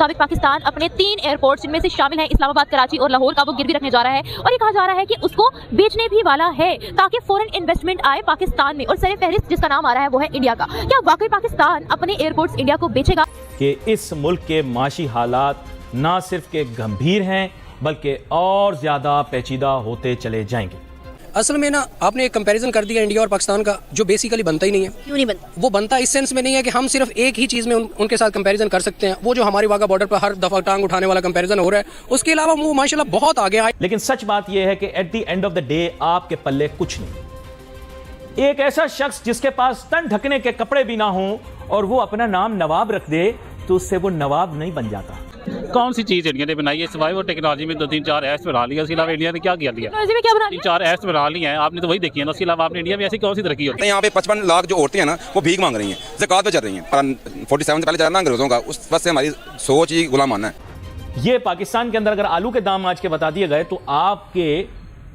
मुताबिक पाकिस्तान अपने 3 एयरपोर्ट्स जिनमें से शामिल हैं इस्लामाबाद, कराची और लाहौर का वो गिरवी रखने जा रहा है और ये कहा जा रहा है कि उसको बेचने भी वाला है ताकि फॉरेन इन्वेस्टमेंट आए पाकिस्तान में। और सर फहरिस्त जिसका नाम आ रहा है वो है इंडिया का। क्या वाकई पाकिस्तान अपने एयरपोर्ट्स इंडिया को बेचेगा? कि इस मुल्क के माशी हालात ना सिर्फ के गंभीर हैं बल्कि और ज्यादा पेचीदा होते चले जाएंगे। असल में ना आपने एक कंपैरिजन कर दिया इंडिया और पाकिस्तान का जो बेसिकली बनता ही नहीं है। क्यों नहीं बनता? वो बनता इस सेंस में नहीं है कि हम सिर्फ एक ही चीज़ में उनके साथ कंपैरिजन कर सकते हैं। वो जो हमारी वाघा बॉर्डर पर हर दफ़ा टांग उठाने वाला कंपैरिजन हो रहा है, उसके अलावा वो माशाल्लाह बहुत आगे आए। लेकिन सच बात यह है कि at the end of the day आपके पल्ले कुछ नहीं। एक ऐसा शख्स जिसके पास तन ढकने के कपड़े भी ना हों और वो अपना नाम नवाब रख दे तो उससे वो नवाब नहीं बन जाता। कौन सी चीज़ इंडिया ने बनाई है सिवाय वो टेक्नोलॉजी में 2-3-4 ऐप्स बना लिया, उसके अलावा इंडिया ने क्या किया? टेक्नोलॉजी में क्या बना लिया? 3-4 ऐप्स बना ली हैं आपने, तो वही देखी है ना। उसके अलावा आपने इंडिया में ऐसी कौन सी तरक्की होती है? यहाँ पे 55 लाख जो औरतें हैं ना वो भीख मांग रही हैं, ज़कात पे चल रही हैं। 47 से पहले चला ना अंग्रेजों का, उस वक्त से हमारी सोच ही गुलामाना है। ये पाकिस्तान के अंदर अगर आलू के दाम आज के बता दिए गए तो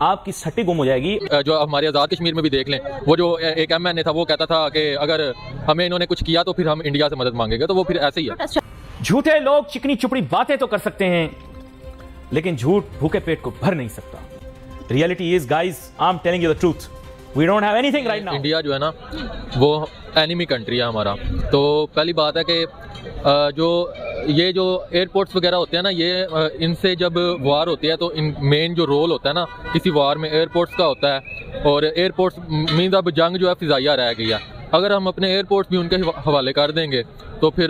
आपकी सट्टी गुम हो जाएगी। जो हमारे आज़ाद कश्मीर में भी देख लें, वो जो एक MNA था वो कहता था कि अगर हमें इन्होंने कुछ किया तो फिर हम इंडिया से मदद मांगेंगे, तो वो फिर ऐसे ही है। झूठे लोग चिकनी चुपड़ी बातें तो कर सकते हैं लेकिन झूठ भूखे पेट को भर नहीं सकता। Reality is guys, I am telling you the truth, we don't have anything right now. India जो है ना वो एनिमी कंट्री है हमारा। तो पहली बात है कि जो ये जो एयरपोर्ट्स वगैरह होते हैं ना, ये इनसे जब वार होती है तो इन मेन जो रोल होता है ना किसी वार में एयरपोर्ट्स का होता है। और एयरपोर्ट्स मीन्स अब जंग जो है फिजाइया रह गई है। अगर हम अपने एयरपोर्ट भी उनके हवाले कर देंगे तो फिर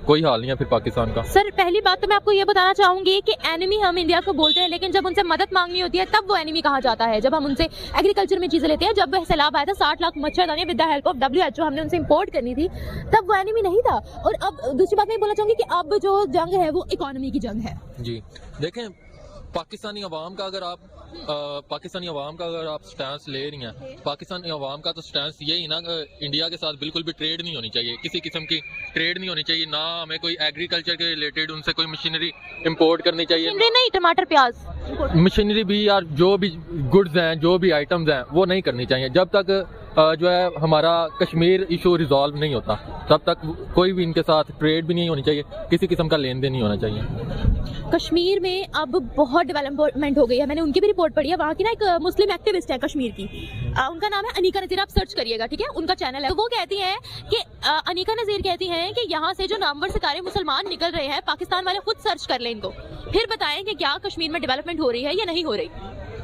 कोई हाल नहीं है फिर पाकिस्तान का। सर पहली बात तो मैं आपको ये बताना चाहूंगी कि एनिमी हम इंडिया को बोलते हैं, लेकिन जब उनसे मदद मांगनी होती है तब वो एनिमी कहा जाता है। जब हम उनसे एग्रीकल्चर में चीजें लेते हैं, जब सैलाब आया था 60 लाख मच्छरदानी with the help of WHO हमने उनसे इंपोर्ट करनी थी, तब वो एनिमी नहीं था। और अब दूसरी बात मैं बोलना चाहूंगी कि अब जो जंग है वो इकोनॉमी की जंग है। जी देखें, पाकिस्तानी अवाम का अगर आप स्टैंस ले रही हैं, पाकिस्तानी अवाम का तो स्टैंस यही ना, इंडिया के साथ बिल्कुल भी ट्रेड नहीं होनी चाहिए, किसी किस्म की ट्रेड नहीं होनी चाहिए। ना हमें कोई एग्रीकल्चर के रिलेटेड उनसे कोई मशीनरी इंपोर्ट करनी चाहिए, नहीं टमाटर प्याज मशीनरी भी यार जो भी गुड्स हैं, जो भी आइटम्स हैं वो नहीं करनी चाहिए। जब तक जो है हमारा कश्मीर इशू रिजॉल्व नहीं होता तब तक कोई भी इनके साथ ट्रेड भी नहीं होनी चाहिए, किसी किस्म का लेन देन नहीं होना चाहिए। कश्मीर में अब बहुत डेवलपमेंट हो गई है। मैंने उनकी भी रिपोर्ट पढ़ी है। वहाँ की ना एक मुस्लिम एक्टिविस्ट है कश्मीर की, उनका नाम है अनीका नज़ीर, आप सर्च करिएगा, ठीक है, उनका चैनल है। तो वो कहती हैं कि अनीका नज़ीर कहती हैं कि यहाँ से जो नामवर सितारे मुसलमान निकल रहे हैं, पाकिस्तान वाले खुद सर्च कर लें इनको, फिर बताएं कि क्या कश्मीर में डेवलपमेंट हो रही है या नहीं हो रही।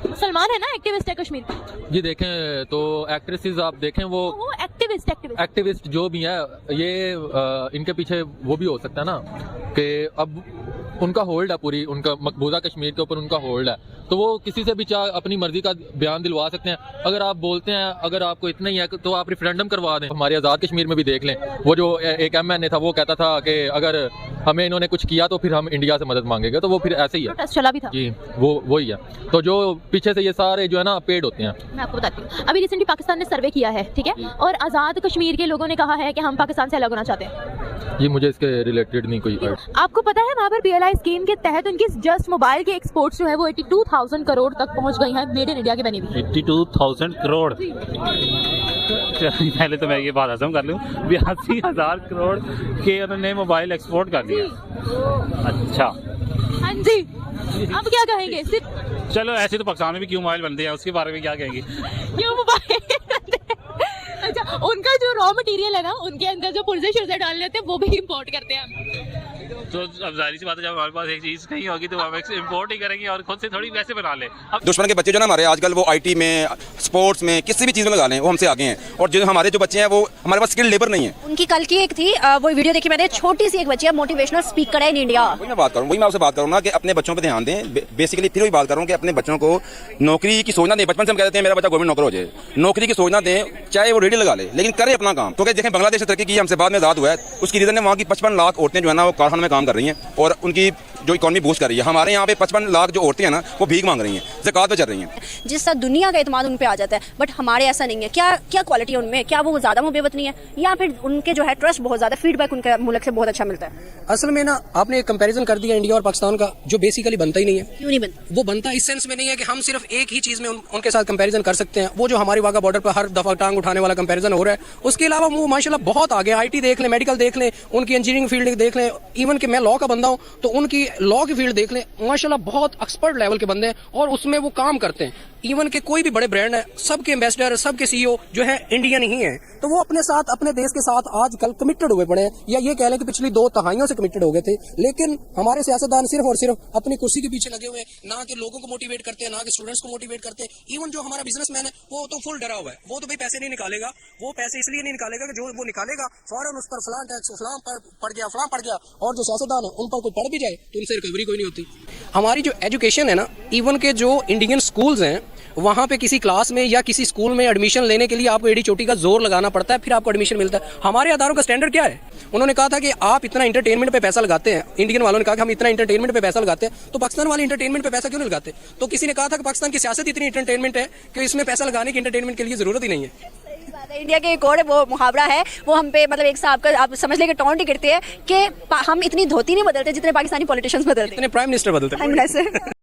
मुसलमान है ना, एक्टिविस्ट है कश्मीर की। जी देखें तो एक्ट्रेसेस आप देखें वो एक्टिविस्ट जो भी है, ये इनके पीछे वो भी हो सकता है ना कि अब उनका होल्ड है पूरी, उनका मकबूजा कश्मीर के ऊपर उनका होल्ड है, तो वो किसी से भी चाहे अपनी मर्जी का बयान दिलवा सकते हैं। अगर आप बोलते हैं अगर आपको इतना ही है तो आप रेफरेंडम करवा दें। हमारे आज़ाद कश्मीर में भी देख लें, वो जो एक MNA था वो कहता था कि अगर हमें इन्होंने कुछ किया तो फिर हम इंडिया से मदद मांगेंगे, तो वो फिर ऐसे ही है। चला भी था जी, वो ही है। तो जो पीछे से ये सारे जो है ना पेड होते हैं। मैं आपको बताती हूँ, अभी रिसेंटली पाकिस्तान ने सर्वे किया है, ठीक है, और आज़ाद कश्मीर के लोगों ने कहा है कि हम पाकिस्तान से अलग होना चाहते हैं। जी मुझे इसके रिलेटेड नहीं कोई। आपको पता है वहाँ पर PLI स्कीम के तहत उनकी जस्ट मोबाइल के एक्सपोर्ट्स जो है वो 82,000 करोड़ तक पहुँच गई हैं, मेड इन इंडिया के बनी हुई। 82,000 करोड़। पहले तो मैं ये बात हजम कर लूँ, 82,000 करोड़ के उन्होंने मोबाइल एक्सपोर्ट कर दिया। अच्छा हाँ जी, अब क्या कहेंगे? चलो ऐसे तो पाकिस्तान में भी क्यों मोबाइल बनते हैं, उसके बारे में क्या कहेंगे? क्यों मोबाइल? अच्छा, उनका जो रॉ मटेरियल है ना, उनके अंदर जो पुर्जे डाल लेते हैं वो भी इंपोर्ट करते हैं। तो अब जाहिर सी बात है, जब हमारे पास एक चीज नहीं होगी तो हम इंपोर्ट ही करेंगे और खुद से थोड़ी वैसे बना ले। अब दुश्मन के बच्चे जो ना हमारे आजकल वो IT में, स्पोर्ट्स में, किसी भी चीज़ में लगा लें, वो हमसे आगे हैं। और जो हमारे जो बच्चे हैं वो हमारे पास स्किल्ड लेबर नहीं है। उनकी कल की एक थी वो वीडियो देखी मैंने, छोटी सी एक बच्ची है, मोटिवेशनल स्पीकर है इन इंडिया। वही मैं आपसे बात करूँ ना कि अपने बच्चों पर ध्यान दें। बेसिकली फिर वही बात करूँ कि अपने बच्चों को नौकरी की सोचना दें। बचपन से हम कहते हैं मेरा बच्चा गवर्नमेंट नौकर हो जाए, नौकरी की सोचना दें, चाहे वो रेडी लगा ले, लेकिन करे अपना काम। तो देखें बांग्लादेश से तरक्की की, हमसे बाद में आज़ाद हुआ है, उसकी रीज़न है वहाँ की 55 लाख औरतें जो है ना वो कारखाने में काम कर रही हैं और उनकी जो इकोनॉमी बूस्ट कर रही है। हमारे यहाँ पे 55 लाख जो औरतें हैं ना, वो भीख मांग रही हैं, ज़कात पे चल रही हैं। जिस तरह दुनिया का एतमाद उन पे आ जाता है, बट हमारे ऐसा नहीं है। क्या क्या क्वालिटी है उनमें? क्या वो ज़्यादा मुबेवतनी है, या फिर उनके जो है ट्रस्ट बहुत ज़्यादा, फीडबैक उनके मुल्क से बहुत अच्छा मिलता है? असल में ना आपने एक कंपैरिजन कर दिया इंडिया और पाकिस्तान का, जो बेसिकली बनता ही नहीं है। क्यों नहीं बनता? वो बनता इस सेंस में नहीं है कि हम सिर्फ एक ही चीज़ में उनके साथ कंपैरिजन कर सकते हैं। वो जो हमारी वाघा बॉर्डर पर हर दफ़ा टांग उठाने वाला कंपैरिजन हो रहा है, उसके अलावा वो माशाल्लाह बहुत आगे। IT देख लें, मेडिकल देख लें, उनकी इंजीनियरिंग फील्ड देख लें, इवन कि मैं लॉ का बंदा हूँ तो उनकी लॉ की फील्ड देख लें, माशाल्लाह बहुत एक्सपर्ट लेवल के बंदे हैं और उसमें वो काम करते हैं। इवन के कोई भी बड़े ब्रांड है, सबके एम्बेसडर, सबके CEO जो है इंडियन ही है, तो वो अपने साथ, अपने देश के साथ आजकल कमिटेड हुए पड़े हैं, या ये कह लें कि पिछली 2 दहाइयों से कमिटेड हो गए थे। लेकिन हमारे सियासतदान सिर्फ और सिर्फ अपनी कुर्सी के पीछे लगे हुए हैं, ना कि लोगों को मोटिवेट करते हैं, ना कि स्टूडेंट्स को मोटिवेट करते हैं। इवन जो हमारा बिजनेसमैन है वो तो फुल डरा हुआ है, वो तो भाई पैसे नहीं निकालेगा। वो पैसे इसलिए नहीं निकालेगा कि जो वो निकालेगा फौरन उस पर फलां टैक्स फलां पड़ गया, और जो सियासतदान है उन पर कोई पड़ भी जाए तो उनसे रिकवरी कोई नहीं होती। हमारी जो एजुकेशन है ना, इवन के जो इंडियन स्कूल्स हैं, वहाँ पे किसी क्लास में या किसी स्कूल में एडमिशन लेने के लिए आपको एडी चोटी का जोर लगाना पड़ता है, फिर आपको एडमिशन मिलता है। हमारे अदारों का स्टैंडर्ड क्या है? उन्होंने कहा था कि आप इतना इंटरटेनमेंट पे पैसा लगाते हैं, इंडियन वालों ने कहा कि हम इतना इंटरटेनमेंट पे पैसा लगाते हैं, तो पाकिस्तान वाले इंटरटेनमेंट पे पैसा क्यों नहीं लगाते? तो किसी ने कहा था कि पाकिस्तान की सियासत इतनी इंटरटेनमेंट है कि इसमें पैसा लगाने की इंटरटेनमेंट के लिए जरूरत ही नहीं है। इंडिया के एक और वो मुहावरा है, वो हम पे मतलब एक साहब का आप समझ लें कि टॉन्ट ही करते हैं कि हम इतनी धोती नहीं बदलते जितने पाकिस्तानी पॉलिटिशियंस बदलते, इतने प्राइम मिनिस्टर बदलते हैं।